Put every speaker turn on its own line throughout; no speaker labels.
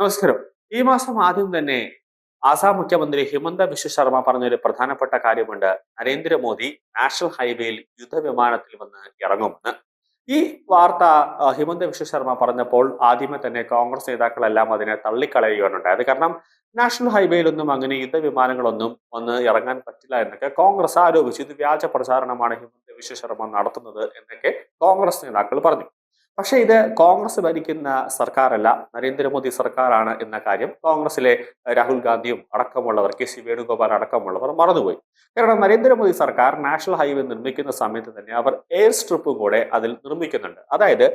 നമസ്കാരം. ഈ മാസം ആദ്യം തന്നെ ആസാം മുഖ്യമന്ത്രി ഹിമന്ത ബിശ്വ ശർമ്മ പറഞ്ഞൊരു പ്രധാനപ്പെട്ട കാര്യമുണ്ട്. നരേന്ദ്രമോദി നാഷണൽ ഹൈവേയിൽ യുദ്ധവിമാനത്തിൽ വന്ന് ഇറങ്ങുമെന്ന്. ഈ വാർത്ത ഹിമന്ത ബിശ്വ ശർമ്മ പറഞ്ഞപ്പോൾ ആദ്യമേ തന്നെ കോൺഗ്രസ് നേതാക്കളെല്ലാം അതിനെ തള്ളിക്കളയുകയാണുണ്ടായത്. കാരണം നാഷണൽ ഹൈവേയിലൊന്നും അങ്ങനെ യുദ്ധവിമാനങ്ങളൊന്നും വന്ന് ഇറങ്ങാൻ പറ്റില്ല എന്നൊക്കെ കോൺഗ്രസ് ആരോപിച്ചു. ഇത് വ്യാജ പ്രചാരണമാണ് ഹിമന്ത ബിശ്വ ശർമ്മ നടത്തുന്നത് എന്നൊക്കെ കോൺഗ്രസ് നേതാക്കൾ പറഞ്ഞു. പക്ഷേ ഇത് കോൺഗ്രസ് ഭരിക്കുന്ന സർക്കാരല്ല, നരേന്ദ്രമോദി സർക്കാരാണ് എന്ന കാര്യം കോൺഗ്രസിലെ രാഹുൽ ഗാന്ധിയും അടക്കമുള്ളവർ, കെ.സി. വേണുഗോപാൽ അടക്കമുള്ളവർ മറന്നുപോയി. കാരണം നരേന്ദ്രമോദി സർക്കാർ നാഷണൽ ഹൈവേ നിർമ്മിക്കുന്ന സമയത്ത് തന്നെ അവർ എയർ സ്ട്രിപ്പും കൂടെ അതിൽ നിർമ്മിക്കുന്നുണ്ട്. അതായത്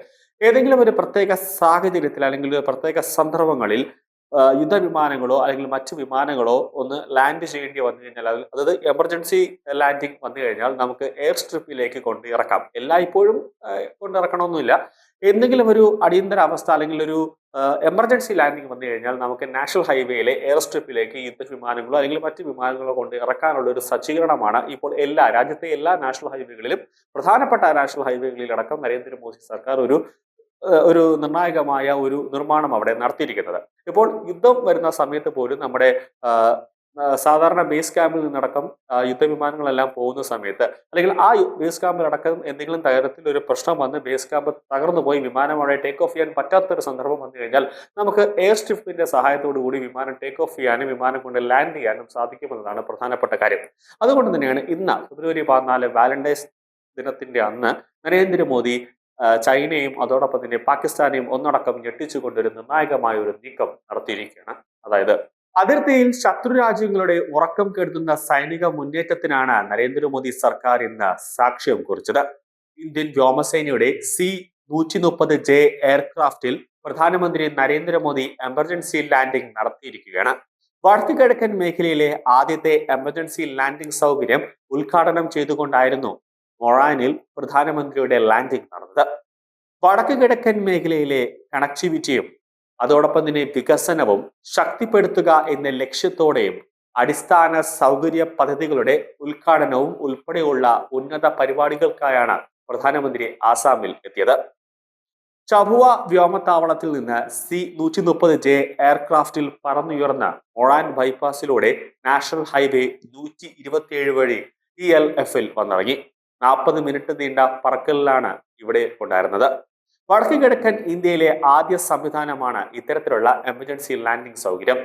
ഏതെങ്കിലും ഒരു പ്രത്യേക സാഹചര്യത്തിൽ അല്ലെങ്കിൽ ഒരു പ്രത്യേക സന്ദർഭങ്ങളിൽ യുദ്ധവിമാനങ്ങളോ അല്ലെങ്കിൽ മറ്റു വിമാനങ്ങളോ ഒന്ന് ലാൻഡ് ചെയ്യേണ്ടി വന്നു കഴിഞ്ഞാൽ അതായത് എമർജൻസി ലാൻഡിംഗ് വന്നു കഴിഞ്ഞാൽ നമുക്ക് എയർ സ്ട്രിപ്പിലേക്ക് കൊണ്ട് ഇറക്കാം. എല്ലായ്പ്പോഴും കൊണ്ടിറക്കണമെന്നില്ല. എന്തെങ്കിലും ഒരു അടിയന്തര അവസ്ഥ അല്ലെങ്കിൽ ഒരു എമർജൻസി ലാൻഡിംഗ് വന്നു കഴിഞ്ഞാൽ നമുക്ക് നാഷണൽ ഹൈവേയിലെ എയർ സ്ട്രിപ്പിലേക്ക് യുദ്ധവിമാനങ്ങളോ അല്ലെങ്കിൽ മറ്റു വിമാനങ്ങളോ കൊണ്ട് ഇറക്കാനുള്ള ഒരു സജ്ജീകരണമാണ് ഇപ്പോൾ രാജ്യത്തെ എല്ലാ നാഷണൽ ഹൈവേകളിലും, പ്രധാനപ്പെട്ട നാഷണൽ ഹൈവേകളിലടക്കം നരേന്ദ്രമോദി സർക്കാർ ഒരു നിർണായകമായ ഒരു നിർമ്മാണം അവിടെ നടത്തിയിരിക്കുന്നത്. ഇപ്പോൾ യുദ്ധം വരുന്ന സമയത്ത് പോലും നമ്മുടെ സാധാരണ ബേസ് ക്യാമ്പിൽ നിന്നടക്കം യുദ്ധവിമാനങ്ങളെല്ലാം പോകുന്ന സമയത്ത് അല്ലെങ്കിൽ ആ ബേസ് ക്യാമ്പിലടക്കം എന്തെങ്കിലും തരത്തിൽ ഒരു പ്രശ്നം വന്ന് ബേസ് ക്യാമ്പ് തകർന്നു പോയി വിമാനം അവിടെ ടേക്ക് ഓഫ് ചെയ്യാൻ പറ്റാത്തൊരു സന്ദർഭം വന്നു കഴിഞ്ഞാൽ നമുക്ക് എയർ സ്ട്രിപ്പിന്റെ സഹായത്തോടു കൂടി വിമാനം ടേക്ക് ഓഫ് ചെയ്യാനും വിമാനം കൊണ്ട് ലാൻഡ് ചെയ്യാനും സാധിക്കുമെന്നതാണ് പ്രധാനപ്പെട്ട കാര്യം. അതുകൊണ്ട് തന്നെയാണ് ഇന്ന് ഫെബ്രുവരി 14 വാലന്റൈൻസ് ദിനത്തിന്റെ അന്ന് നരേന്ദ്രമോദി ചൈനയും അതോടൊപ്പം തന്നെ പാകിസ്ഥാനെയും ഒന്നടക്കം ഞെട്ടിച്ചുകൊണ്ടൊരു നിർണായകമായ ഒരു നീക്കം നടത്തിയിരിക്കുകയാണ്. അതായത് അതിർത്തിയിൽ ശത്രു രാജ്യങ്ങളുടെ ഉറക്കം കെടുത്തുന്ന സൈനിക മുന്നേറ്റത്തിനാണ് നരേന്ദ്രമോദി സർക്കാർ ഇന്ന് സാക്ഷ്യം കുറിച്ചത്. ഇന്ത്യൻ വ്യോമസേനയുടെ C-130J എയർക്രാഫ്റ്റിൽ പ്രധാനമന്ത്രി നരേന്ദ്രമോദി എമർജൻസി ലാൻഡിംഗ് നടത്തിയിരിക്കുകയാണ്. വടക്ക് കിഴക്കൻ മേഖലയിലെ ആദ്യത്തെ എമർജൻസി ലാൻഡിംഗ് സൗകര്യം ഉദ്ഘാടനം ചെയ്തുകൊണ്ടായിരുന്നു മൊറാനിൽ പ്രധാനമന്ത്രിയുടെ ലാൻഡിംഗ് നടന്നത്. വടക്ക് കിഴക്കൻ മേഖലയിലെ കണക്ടിവിറ്റിയും അതോടൊപ്പം തന്നെ വികസനവും ശക്തിപ്പെടുത്തുക എന്ന ലക്ഷ്യത്തോടെയും അടിസ്ഥാന സൗകര്യ പദ്ധതികളുടെ ഉദ്ഘാടനവും ഉൾപ്പെടെയുള്ള ഉന്നത പരിപാടികൾക്കായാണ് പ്രധാനമന്ത്രി ആസാമിൽ എത്തിയത്. ചബുവ വ്യോമത്താവളത്തിൽ നിന്ന് C-130J എയർക്രാഫ്റ്റിൽ പറന്നുയർന്ന മൊറാൻ ബൈപ്പാസിലൂടെ നാഷണൽ ഹൈവേ 127 വഴി ELF-ൽ വന്നിറങ്ങി. 40 മിനിറ്റ് നീണ്ട പറക്കലിലാണ് ഇവിടെ ഉണ്ടായിരുന്നത്. വടക്ക് കിഴക്കൻ ഇന്ത്യയിലെ ആദ്യ സംവിധാനമാണ് ഇത്തരത്തിലുള്ള എമർജൻസി ലാൻഡിംഗ് സൗകര്യം.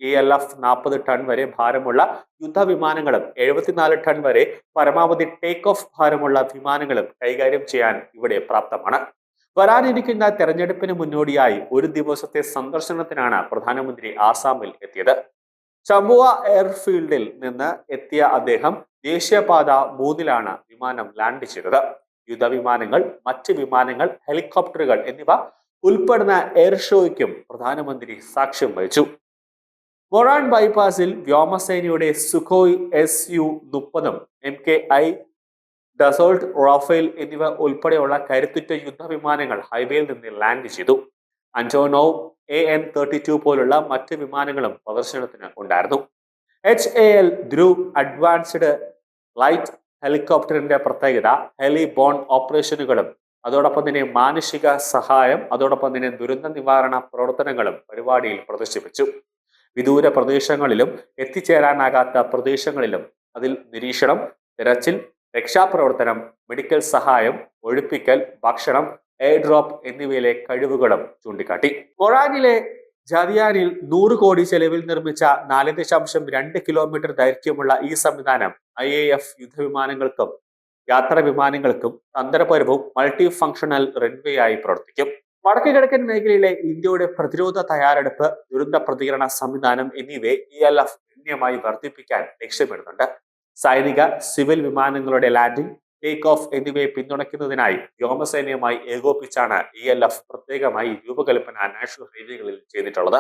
ELF 40 ടൺ വരെ ഭാരമുള്ള യുദ്ധവിമാനങ്ങളും 74 ടൺ വരെ പരമാവധി ടേക്ക് ഓഫ് ഭാരമുള്ള വിമാനങ്ങളും കൈകാര്യം ചെയ്യാൻ ഇവിടെ പ്രാപ്തമാണ്. വരാനിരിക്കുന്ന തെരഞ്ഞെടുപ്പിന് മുന്നോടിയായി ഒരു ദിവസത്തെ സന്ദർശനത്തിനാണ് പ്രധാനമന്ത്രി ആസാമിൽ എത്തിയത്. ചമ്പുവ എയർഫീൽഡിൽ നിന്ന് എത്തിയ അദ്ദേഹം ദേശീയപാത 3 വിമാനം ലാൻഡ് ചെയ്തത്. യുദ്ധവിമാനങ്ങൾ, മറ്റ് വിമാനങ്ങൾ, ഹെലികോപ്റ്ററുകൾ എന്നിവ ഉൾപ്പെടുന്ന എയർ ഷോയ്ക്കും പ്രധാനമന്ത്രി സാക്ഷ്യം വഹിച്ചു. മൊറാൻ ബൈപ്പാസിൽ വ്യോമസേനയുടെ Sukhoi Su-30, MKI Dassault, Rafale എന്നിവ ഉൾപ്പെടെയുള്ള കരുത്തുറ്റ യുദ്ധവിമാനങ്ങൾ ഹൈവേയിൽ നിന്ന് ലാൻഡ് ചെയ്തു. അന്റോനോവ് AN-32 പോലുള്ള മറ്റ് വിമാനങ്ങളും പ്രദർശനത്തിന് ഉണ്ടായിരുന്നു. HAL ധ്രുവ് അഡ്വാൻസ്ഡ് ലൈറ്റ് ഹെലികോപ്റ്ററിന്റെ പ്രത്യേകത ഹെലി ബോൺ ഓപ്പറേഷനുകളും അതോടൊപ്പം തന്നെ മാനുഷിക സഹായം അതോടൊപ്പം തന്നെ ദുരന്ത നിവാരണ പ്രവർത്തനങ്ങളും പരിപാടിയിൽ പ്രദർശിപ്പിച്ചു. വിദൂര പ്രദേശങ്ങളിലും എത്തിച്ചേരാനാകാത്ത പ്രദേശങ്ങളിലും അതിൽ നിരീക്ഷണം, തിരച്ചിൽ, രക്ഷാപ്രവർത്തനം, മെഡിക്കൽ സഹായം, ഒഴിപ്പിക്കൽ, ഭക്ഷണം, എയർ ഡ്രോപ്പ് എന്നിവയിലെ കഴിവുകളും ചൂണ്ടിക്കാട്ടി. മൊറാനിലെ ജാദിയാനിൽ 100 കോടി ചെലവിൽ നിർമ്മിച്ച 4.2 കിലോമീറ്റർ ദൈർഘ്യമുള്ള ഈ സംവിധാനം IAF യുദ്ധവിമാനങ്ങൾക്കും യാത്രാ വിമാനങ്ങൾക്കും തന്ത്രപരവും മൾട്ടി ഫങ്ഷണൽ റൺവേ ആയി പ്രവർത്തിക്കും. വടക്ക് കിഴക്കൻ മേഖലയിലെ ഇന്ത്യയുടെ പ്രതിരോധ തയ്യാറെടുപ്പ്, ദുരന്ത പ്രതികരണ സംവിധാനം എന്നിവയെ ELF ഗണ്യമായി വർദ്ധിപ്പിക്കാൻ ലക്ഷ്യമിടുന്നുണ്ട്. സൈനിക, സിവിൽ വിമാനങ്ങളുടെ ലാൻഡിംഗ്, ടേക്ക് ഓഫ് എന്നിവയെ പിന്തുണയ്ക്കുന്നതിനായി വ്യോമസേനയുമായി ഏകോപിച്ചാണ് ELF പ്രത്യേകമായി രൂപകൽപ്പന നാഷണൽ ഹൈവേകളിൽ ചെയ്തിട്ടുള്ളത്.